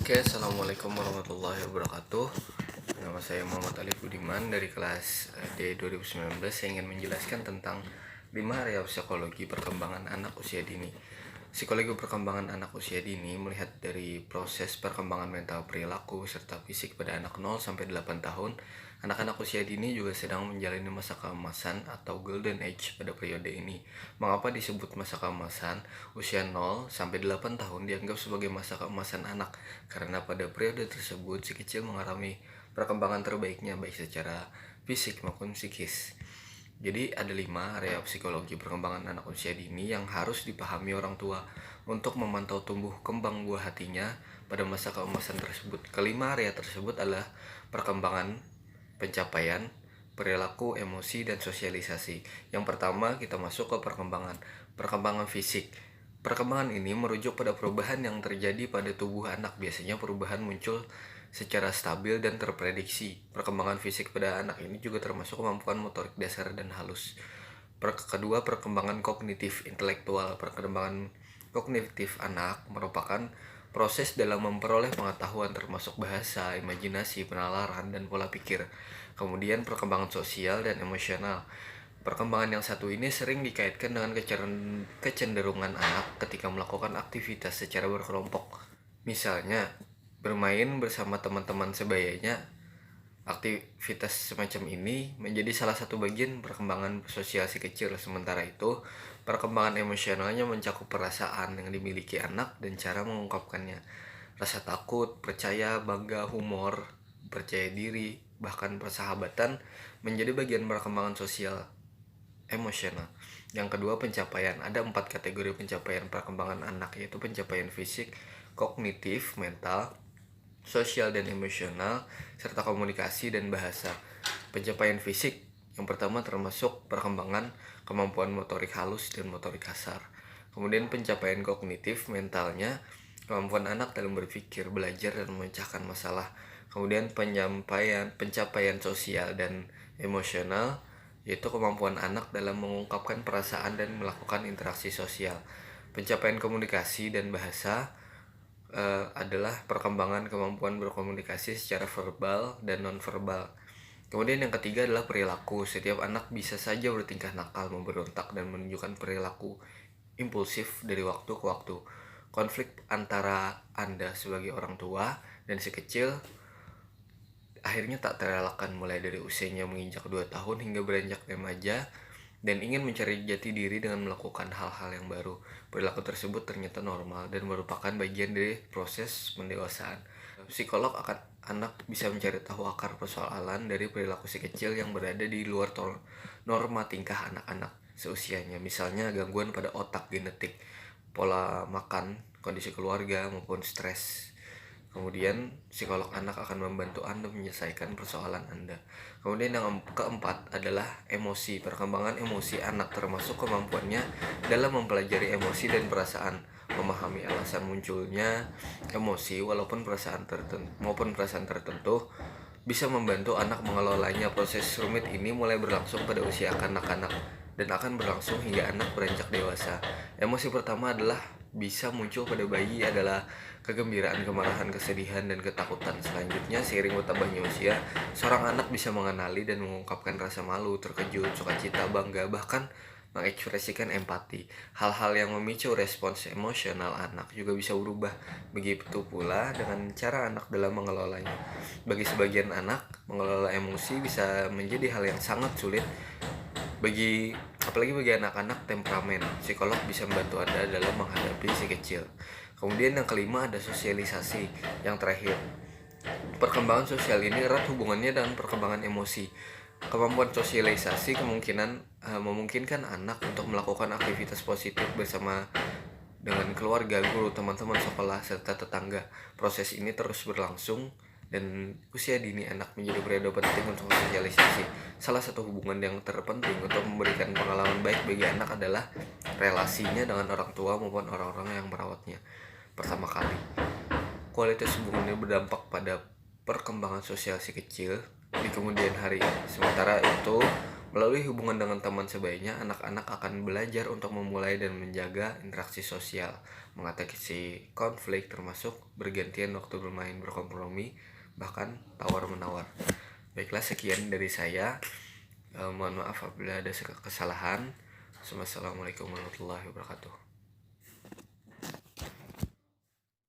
Oke, assalamualaikum warahmatullahi wabarakatuh. Nama saya Muhammad Alif Budiman dari kelas D 2019. Saya ingin menjelaskan tentang 5 area psikologi perkembangan anak usia dini. Psikologi perkembangan anak usia dini melihat dari proses perkembangan mental, perilaku, serta fisik pada anak 0 sampai 8 tahun. Anak-anak usia dini juga sedang menjalani masa keemasan atau golden age pada periode ini. Mengapa disebut masa keemasan? Usia 0 sampai 8 tahun dianggap sebagai masa keemasan anak karena pada periode tersebut si kecil mengalami perkembangan terbaiknya baik secara fisik maupun psikis. Jadi ada 5 area psikologi perkembangan anak usia dini yang harus dipahami orang tua untuk memantau tumbuh kembang buah hatinya pada masa keemasan tersebut. Kelima area tersebut adalah perkembangan, pencapaian, perilaku, emosi, dan sosialisasi. Yang pertama kita masuk ke perkembangan fisik. Perkembangan ini merujuk pada perubahan yang terjadi pada tubuh anak. Biasanya perubahan muncul secara stabil dan terprediksi. Perkembangan fisik pada anak ini juga termasuk kemampuan motorik dasar dan halus. Kedua, perkembangan kognitif intelektual. Perkembangan kognitif anak merupakan proses dalam memperoleh pengetahuan termasuk bahasa, imajinasi, penalaran, dan pola pikir. Kemudian perkembangan sosial dan emosional. Perkembangan yang satu ini sering dikaitkan dengan kecenderungan anak ketika melakukan aktivitas secara berkelompok. Misalnya, bermain bersama teman-teman sebayanya. Aktivitas semacam ini menjadi salah satu bagian perkembangan sosial si kecil. Sementara itu, perkembangan emosionalnya mencakup perasaan yang dimiliki anak dan cara mengungkapkannya. Rasa takut, percaya, bangga, humor, percaya diri, bahkan persahabatan menjadi bagian perkembangan sosial emosional. Yang kedua, pencapaian. Ada 4 kategori pencapaian perkembangan anak, yaitu pencapaian fisik, kognitif, mental, sosial dan emosional, serta komunikasi dan bahasa. Pencapaian fisik yang pertama termasuk perkembangan kemampuan motorik halus dan motorik kasar. Kemudian pencapaian kognitif, mentalnya, kemampuan anak dalam berpikir, belajar, dan memecahkan masalah. Kemudian pencapaian sosial dan emosional, yaitu kemampuan anak dalam mengungkapkan perasaan dan melakukan interaksi sosial. Pencapaian komunikasi dan bahasa adalah perkembangan kemampuan berkomunikasi secara verbal dan nonverbal. Kemudian yang ketiga adalah perilaku. Setiap anak bisa saja bertingkah nakal, memberontak, dan menunjukkan perilaku impulsif dari waktu ke waktu. Konflik antara Anda sebagai orang tua dan si kecil akhirnya tak terelakkan mulai dari usianya menginjak 2 tahun hingga beranjak remaja dan ingin mencari jati diri dengan melakukan hal-hal yang baru. Perilaku tersebut ternyata normal dan merupakan bagian dari proses pendewasaan. Psikolog akan anak bisa mencari tahu akar persoalan dari perilaku si kecil yang berada di luar norma tingkah anak-anak seusianya. Misalnya gangguan pada otak, genetik, pola makan, kondisi keluarga, maupun stres. Kemudian psikolog anak akan membantu Anda menyelesaikan persoalan Anda. Kemudian yang keempat adalah emosi. Perkembangan emosi anak termasuk kemampuannya dalam mempelajari emosi dan perasaan, memahami alasan munculnya emosi maupun perasaan tertentu bisa membantu anak mengelolanya. Proses rumit ini mulai berlangsung pada usia kanak-kanak dan akan berlangsung hingga anak beranjak dewasa. Emosi pertama adalah bisa muncul pada bayi adalah kegembiraan, kemarahan, kesedihan, dan ketakutan. Selanjutnya, seiring bertambahnya usia, seorang anak bisa mengenali dan mengungkapkan rasa malu, terkejut, sukacita, bangga, bahkan mengekspresikan empati. Hal-hal yang memicu respons emosional anak juga bisa berubah. Begitu pula dengan cara anak dalam mengelolanya. Bagi sebagian anak, mengelola emosi bisa menjadi hal yang sangat sulit. Apalagi bagi anak-anak temperamen, psikolog bisa membantu Anda dalam menghadapi si kecil. Kemudian yang kelima ada sosialisasi. Yang terakhir, perkembangan sosial ini erat hubungannya dengan perkembangan emosi. Kemampuan sosialisasi memungkinkan anak untuk melakukan aktivitas positif bersama dengan keluarga, guru, teman-teman sekolah, serta tetangga. Proses ini terus berlangsung dan usia dini anak menjadi periode penting untuk sosialisasi. Salah satu hubungan yang terpenting untuk memberikan pengalaman baik bagi anak adalah relasinya dengan orang tua maupun orang-orang yang merawatnya. Pertama kali, kualitas hubungannya berdampak pada perkembangan sosial si kecil di kemudian hari. Sementara itu, Melalui hubungan dengan teman sebaiknya, anak-anak akan belajar untuk memulai dan menjaga interaksi sosial, mengatasi konflik, termasuk bergantian waktu bermain, berkompromi, bahkan tawar-menawar. Baiklah, sekian dari saya. Mohon maaf apabila ada kesalahan. Wassalamualaikum warahmatullahi wabarakatuh.